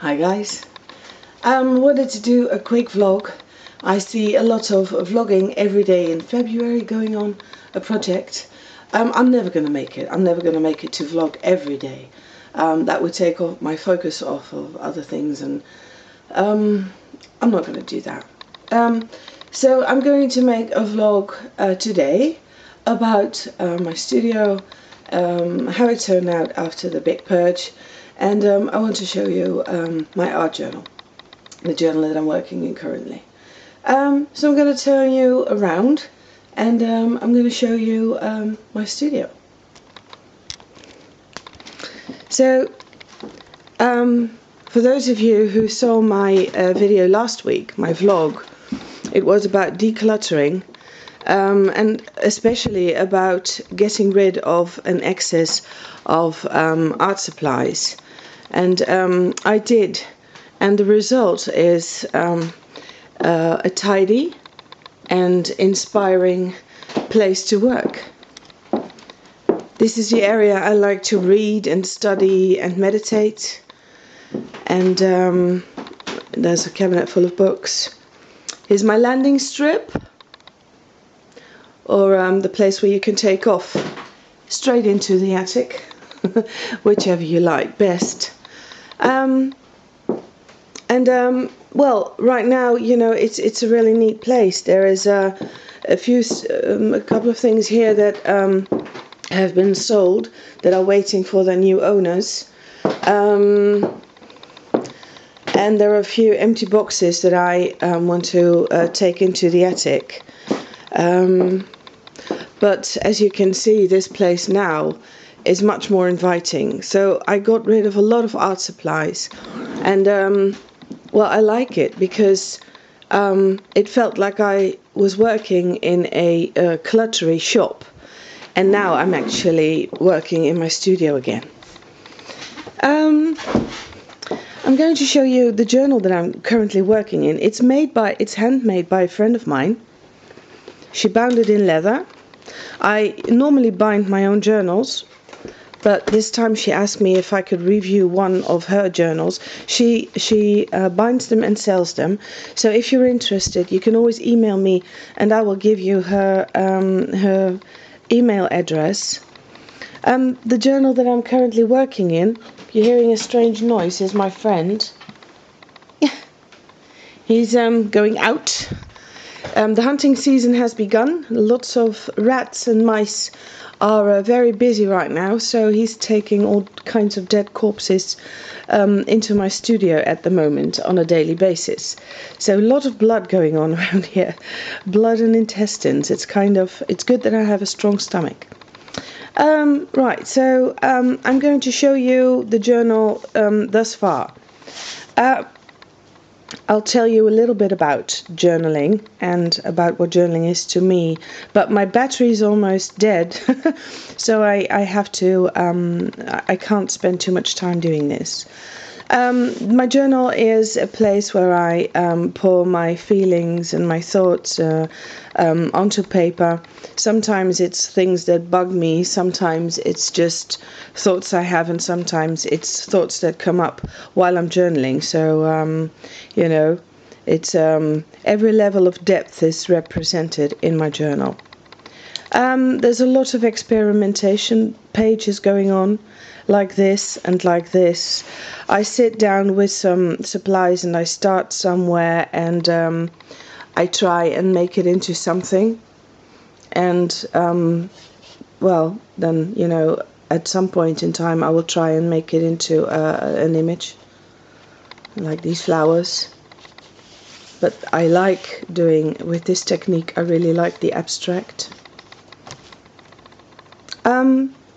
Hi guys, wanted to do a quick vlog. I see a lot of vlogging every day in February going on a project. I'm never going to make it. I'm never going to make it to vlog every day. That would take off my focus off of other things, and I'm not going to do that. So I'm going to make a vlog today about my studio, how it turned out after the big purge. And I want to show you my art journal, the journal that I'm working in currently. So I'm going to turn you around, and I'm going to show you my studio. So for those of you who saw my video last week, my vlog, it was about decluttering, and especially about getting rid of an excess of art supplies. And I did, and the result is a tidy and inspiring place to work. This is the area I like to read and study and meditate. And there's a cabinet full of books. Here's my landing strip, or the place where you can take off straight into the attic, whichever you like best. Well, right now, you know, it's a really neat place. There is a couple of things here that have been sold that are waiting for their new owners. And there are a few empty boxes that I want to take into the attic. But as you can see, this place now is much more inviting. So I got rid of a lot of art supplies, and well, I like it because it felt like I was working in a cluttery shop, and now I'm actually working in my studio again. I'm going to show you the journal that I'm currently working in. It's handmade by a friend of mine. She bound it in leather. I normally bind my own journals, but this time she asked me if I could review one of her journals. She binds them and sells them. So if you're interested, you can always email me, and I will give you her email address. The journal that I'm currently working in, you're hearing a strange noise, is my friend. He's going out. The hunting season has begun. Lots of rats and mice are very busy right now, so he's taking all kinds of dead corpses into my studio at the moment on a daily basis. So a lot of blood going on around here. Blood and intestines. It's good that I have a strong stomach. Right, so I'm going to show you the journal thus far. I'll tell you a little bit about journaling and about what journaling is to me, but my battery is almost dead, so I have to, I can't spend too much time doing this. My journal is a place where I pour my feelings and my thoughts onto paper. Sometimes it's things that bug me, sometimes it's just thoughts I have, and sometimes it's thoughts that come up while I'm journaling. So, you know, it's every level of depth is represented in my journal. There's a lot of experimentation pages going on, like this and like this. I sit down with some supplies and I start somewhere, and I try and make it into something. And well, then, you know, at some point in time I will try and make it into an image, like these flowers. But I like doing, with this technique, I really like the abstract.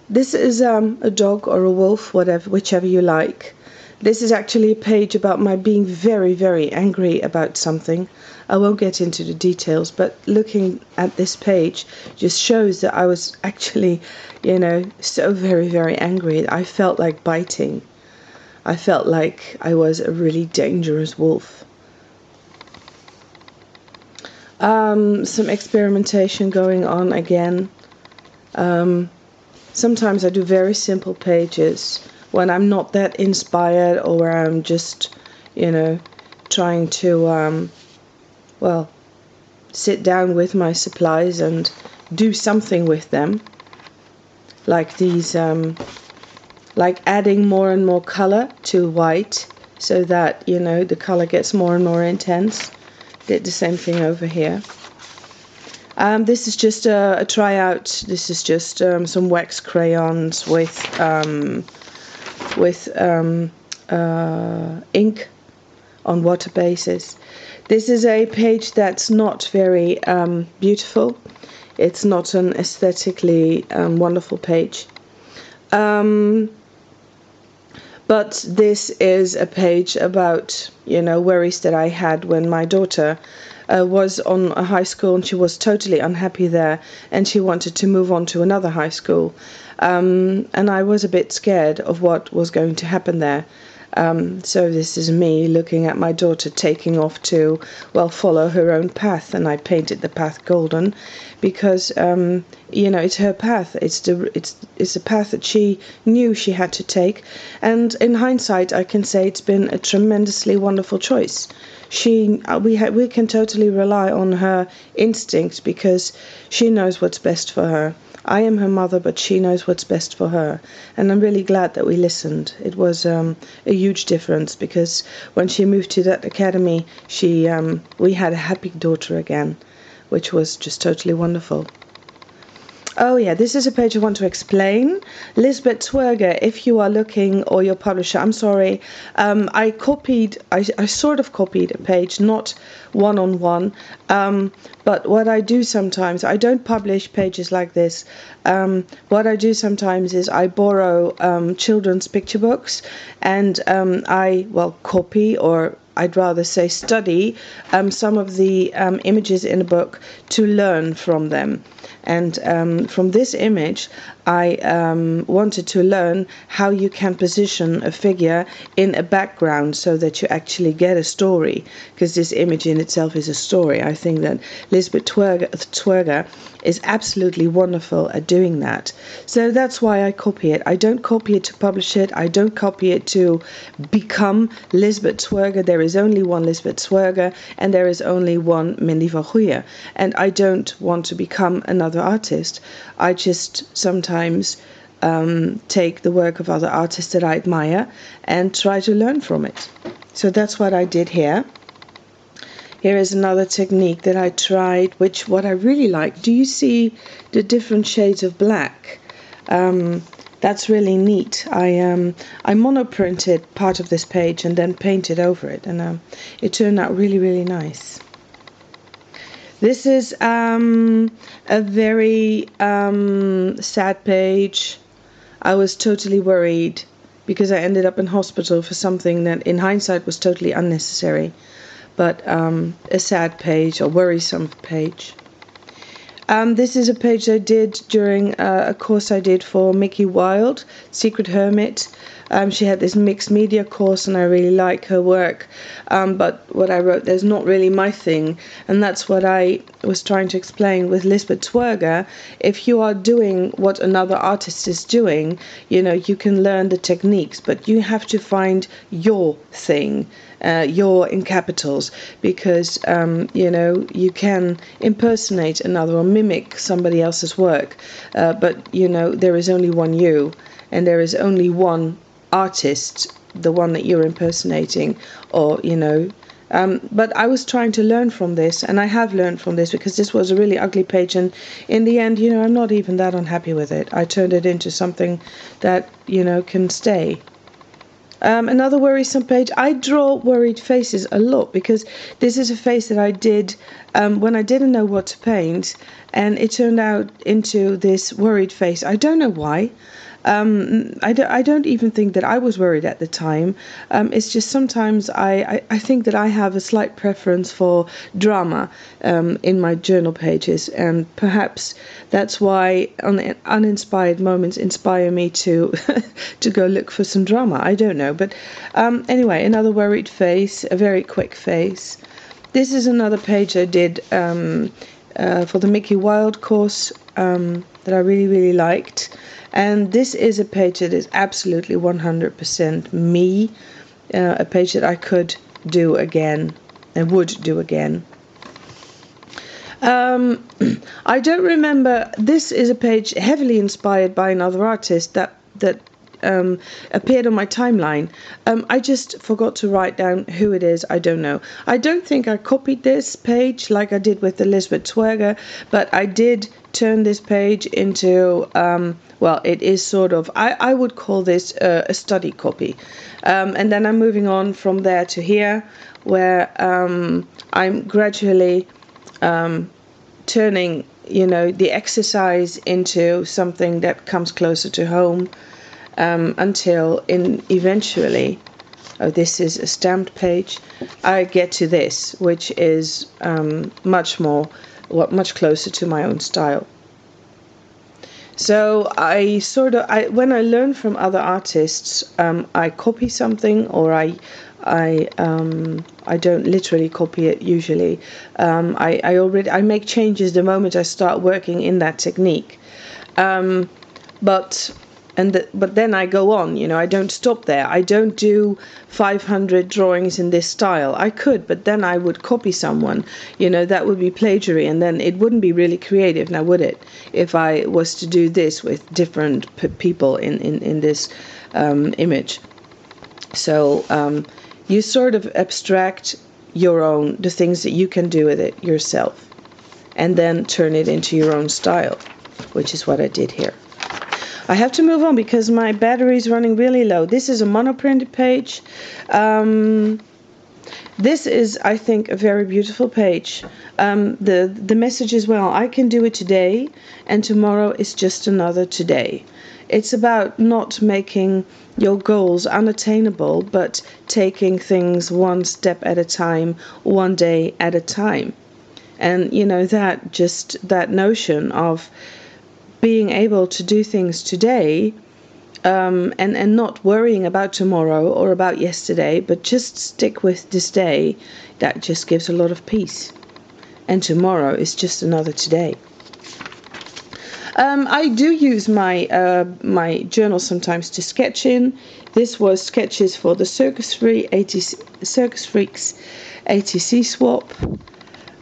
This is a dog or a wolf, whichever you like. This is actually a page about my being very, very angry about something. I won't get into the details, but looking at this page just shows that I was actually, you know, so very, very angry. I felt like biting. I felt like I was a really dangerous wolf. Some experimentation going on again. Sometimes I do very simple pages when I'm not that inspired, or where I'm just you know, trying to, well, sit down with my supplies and do something with them. Like these, like adding more and more color to white so that, you know, the color gets more and more intense. Did the same thing over here. This is just a tryout. This is just some wax crayons with ink on water bases. This is a page that's not very beautiful. It's not an aesthetically wonderful page. But this is a page about, you know, worries that I had when my daughter was on a high school and she was totally unhappy there and she wanted to move on to another high school. And I was a bit scared of what was going to happen there. So this is me looking at my daughter taking off to, well, follow her own path, and I painted the path golden because, you know, it's her path. It's a path that she knew she had to take, and in hindsight, I can say it's been a tremendously wonderful choice. We can totally rely on her instinct because she knows what's best for her. I am her mother, but she knows what's best for her. And I'm really glad that we listened. It was a huge difference because when she moved to that academy, we had a happy daughter again, which was just totally wonderful. Oh yeah, this is a page I want to explain. Lisbeth Zwerger, if you are looking, or your publisher, I'm sorry, I sort of copied a page, not one-on-one, but what I do sometimes, I don't publish pages like this. What I do sometimes is I borrow children's picture books and I copy, or I'd rather say study some of the images in a book to learn from them. And from this image, I wanted to learn how you can position a figure in a background so that you actually get a story, because this image in itself is a story. I think that Lisbeth Zwerger is absolutely wonderful at doing that. So that's why I copy it. I don't copy it to publish it. I don't copy it to become Lisbeth Zwerger. There is only one Lisbeth Zwerger and there is only one Mindy van Goeie. And I don't want to become another artist. I just sometimes take the work of other artists that I admire and try to learn from it. So that's what I did here. Here is another technique that I tried, what I really like. Do you see the different shades of black? That's really neat. I monoprinted part of this page and then painted over it, and it turned out really, really nice. This is a very sad page. I was totally worried because I ended up in hospital for something that in hindsight was totally unnecessary. But a sad page, or worrisome page. This is a page I did during a course I did for Mickey Wilde, Secret Hermit. She had this mixed media course and I really like her work. But what I wrote there's not really my thing. And that's what I was trying to explain with Lisbeth Zwerger. If you are doing what another artist is doing, you know, you can learn the techniques, but you have to find your thing. Your in capitals, because you know, you can impersonate another or mimic somebody else's work, but you know, there is only one you and there is only one artist, the one that you're impersonating, or you know. But I was trying to learn from this, and I have learned from this, because this was a really ugly page, and in the end, you know, I'm not even that unhappy with it. I turned it into something that, you know, can stay. Another worrisome page. I draw worried faces a lot because this is a face that I did when I didn't know what to paint, and it turned out into this worried face. I don't know why. I don't even think that I was worried at the time. It's just sometimes I think that I have a slight preference for drama in my journal pages, and perhaps that's why uninspired moments inspire me to to go look for some drama. I don't know, but anyway, another worried face, a very quick face. This is another page I did for the Mickey Wilde course that I really, really liked. And this is a page that is absolutely 100% me, a page that I could do again and would do again. I don't remember. This is a page heavily inspired by another artist that appeared on my timeline. I just forgot to write down who it is. I don't know. I don't think I copied this page like I did with Elizabeth Twerger, but I did turn this page into, well, it is sort of, I would call this a study copy. And then I'm moving on from there to here, where I'm gradually turning, the exercise into something that comes closer to home, until eventually, oh, this is a stamped page, I get to this, which is much closer to my own style. So when I learn from other artists, I copy something, or I don't literally copy it usually. I make changes the moment I start working in that technique. But then I go on, I don't stop there. I don't do 500 drawings in this style. I could, but then I would copy someone, that would be plagiary, and then it wouldn't be really creative, now would it? If I was to do this with different people in this image. So you sort of abstract the things that you can do with it yourself, and then turn it into your own style, which is what I did here. I have to move on because my battery is running really low. This is a monoprinted page. This is, I think, a very beautiful page. The message as well, I can do it today, and tomorrow is just another today. It's about not making your goals unattainable, but taking things one step at a time, one day at a time. And, that notion of being able to do things today, and not worrying about tomorrow or about yesterday, but just stick with this day, that just gives a lot of peace. And tomorrow is just another today. I do use my journal sometimes to sketch in. This was sketches for the Circus Freaks ATC swap.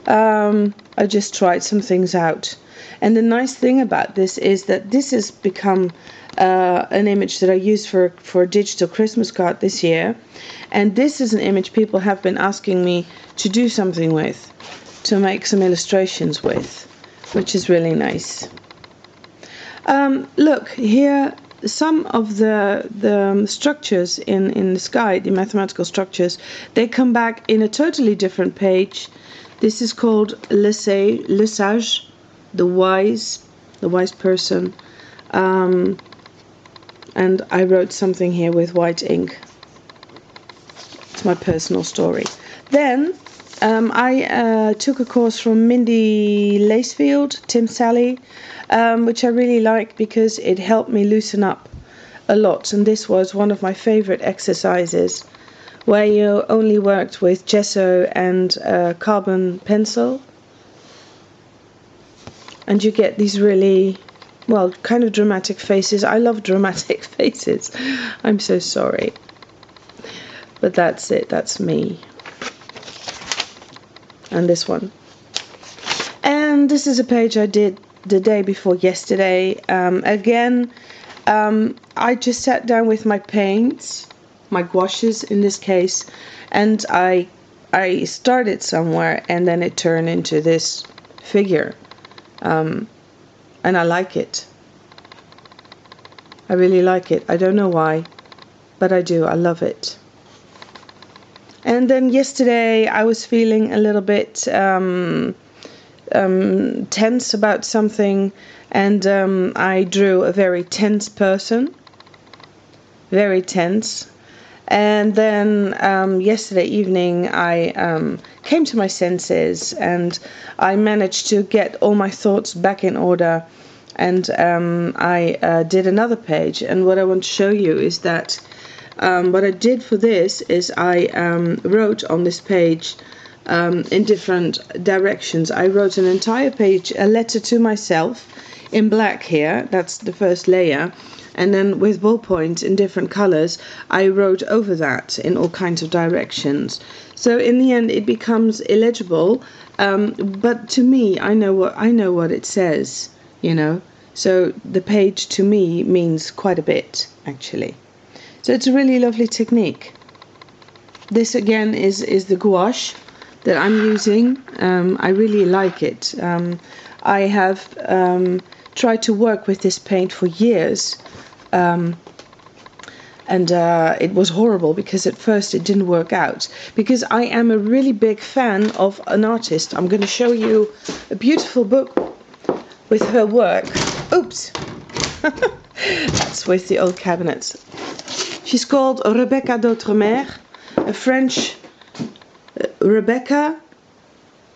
I just tried some things out. And the nice thing about this is that this has become an image that I used for a digital Christmas card this year. And this is an image people have been asking me to do something with, to make some illustrations with, which is really nice. Look, here, some of the structures in the sky, the mathematical structures, they come back in a totally different page. This is called Le Sage, the wise person. And I wrote something here with white ink. It's my personal story. Then I took a course from Mindy Lacefield, Tim Sally, which I really like because it helped me loosen up a lot. And this was one of my favorite exercises, where you only worked with gesso and carbon pencil. And you get these really, kind of dramatic faces. I love dramatic faces. I'm so sorry. But that's it. That's me. And this one. And this is a page I did the day before yesterday. Again, I just sat down with my paints, my gouaches in this case, and I started somewhere, and then it turned into this figure. And I like it. I really like it. I don't know why, but I do. I love it. And then yesterday I was feeling a little bit tense about something, and I drew a very tense person. Very tense. And then yesterday evening I came to my senses, and I managed to get all my thoughts back in order, and I did another page. And what I want to show you is that what I did for this is I wrote on this page in different directions. I wrote an entire page, a letter to myself, in black here. That's the first layer. and then with ballpoint in different colors I wrote over that in all kinds of directions. So in the end it becomes illegible, but to me I know what it says, you know. So the page to me means quite a bit actually. So it's a really lovely technique. This again is the gouache that I'm using. I really like it. I have tried to work with this paint for years, and it was horrible because at first it didn't work out. Because I am a really big fan of an artist. I'm going to show you a beautiful book with her work. Oops! That's with the old cabinets. She's called Rebecca d'Outremer, a French Rebecca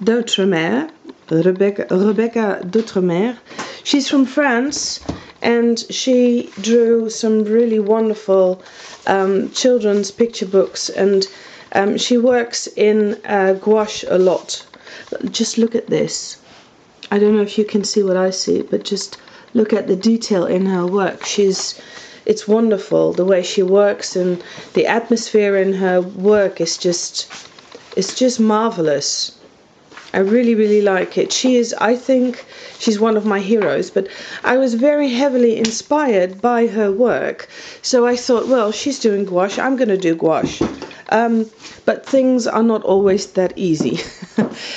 d'Outremer. Rebecca d'Outremer. She's from France, and she drew some really wonderful children's picture books, and she works in gouache a lot. Just look at this. I don't know if you can see what I see, but just look at the detail in her work. It's wonderful the way she works, and the atmosphere in her work is just marvelous. I really, really like it. I think she's one of my heroes, but I was very heavily inspired by her work. So I thought, well, she's doing gouache, I'm going to do gouache. But things are not always that easy.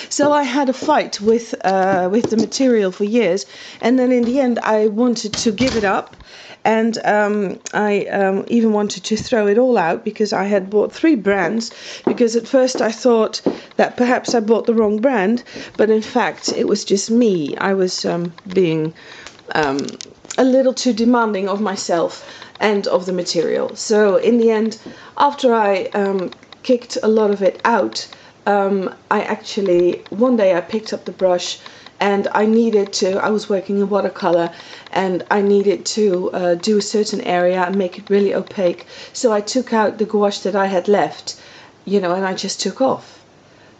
So I had a fight with the material for years, and then in the end I wanted to give it up. And I even wanted to throw it all out because I had bought 3 brands, because at first I thought that perhaps I bought the wrong brand, but in fact it was just me. I was being a little too demanding of myself and of the material. So in the end, after I kicked a lot of it out, one day I picked up the brush, and I was working in watercolor, and I needed to do a certain area and make it really opaque. So I took out the gouache that I had left, you know, and I just took off.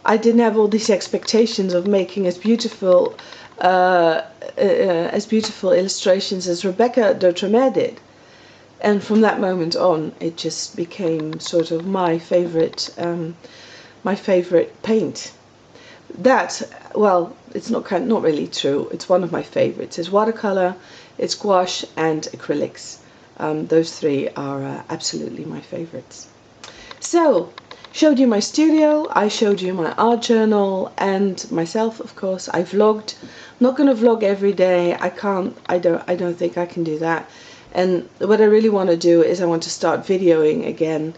I didn't have all these expectations of making as beautiful illustrations as Rebecca d'Outremer did. And from that moment on, it just became sort of my favorite paint. That, well, it's not really true. It's one of my favorites. It's watercolor, it's gouache, and acrylics. Those 3 are absolutely my favorites. So, showed you my studio, I showed you my art journal, and myself, of course. I vlogged. I'm not going to vlog every day. I can't. I don't think I can do that. And what I really want to do is I want to start videoing again.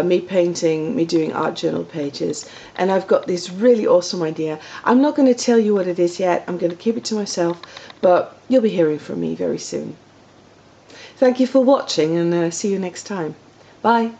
Me painting, me doing art journal pages, and I've got this really awesome idea. I'm not going to tell you what it is yet. I'm going to keep it to myself, but you'll be hearing from me very soon. Thank you for watching, and see you next time. Bye.